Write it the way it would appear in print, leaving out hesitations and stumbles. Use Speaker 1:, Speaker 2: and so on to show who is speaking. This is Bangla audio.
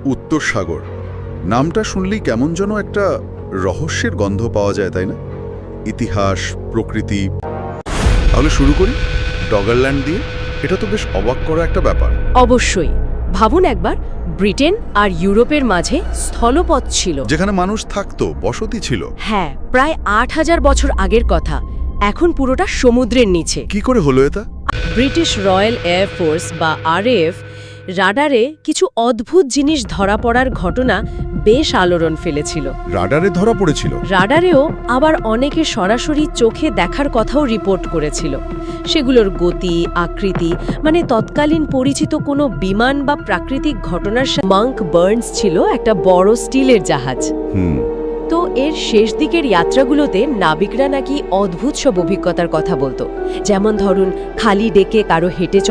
Speaker 1: উত্তর সাগর নামটা শুনলেই কেমন যেন একটা রহস্যের গন্ধ পাওয়া যায়, তাই না? ইতিহাস, প্রকৃতি। তাহলে শুরু করি ডগারল্যান্ড দিয়ে। এটা তো বেশ অবাক করা একটা ব্যাপার।
Speaker 2: অবশ্যই। ভাবুন একবার, ব্রিটেন আর ইউরোপের মাঝে স্থলপথ ছিল,
Speaker 1: যেখানে মানুষ থাকতো, বসতি ছিল।
Speaker 2: হ্যাঁ, প্রায় ৮,০০০ বছর আগের কথা। এখন পুরোটা সমুদ্রের নিচে।
Speaker 1: কি করে হলো এটা?
Speaker 2: ব্রিটিশ রয়্যাল এয়ার ফোর্স বা RAF রাডারে কিছু অদ্ভুত জিনিস ধরা পড়ার ঘটনা বেশ আলোড়ন ফেলেছিল।
Speaker 1: রাডারে ধরা পড়েছিল?
Speaker 2: রাডারেও আবার অনেকে সরাসরি চোখে দেখার কথাও রিপোর্ট করেছিল। সেগুলোর গতি, আকৃতি, মানে তৎকালীন পরিচিত কোনো বিমান বা প্রাকৃতিক ঘটনার সাথে। মাঙ্ক বার্নস ছিল একটা বড় স্টিলের জাহাজ। তো এর শেষ দিকের যাত্রাগুলোতে নাবিকরা নাকি অদ্ভুত সব অভিজ্ঞতার কথা বলতো। যেমন ধরুন, খালি ডেকে কারো হেঁটে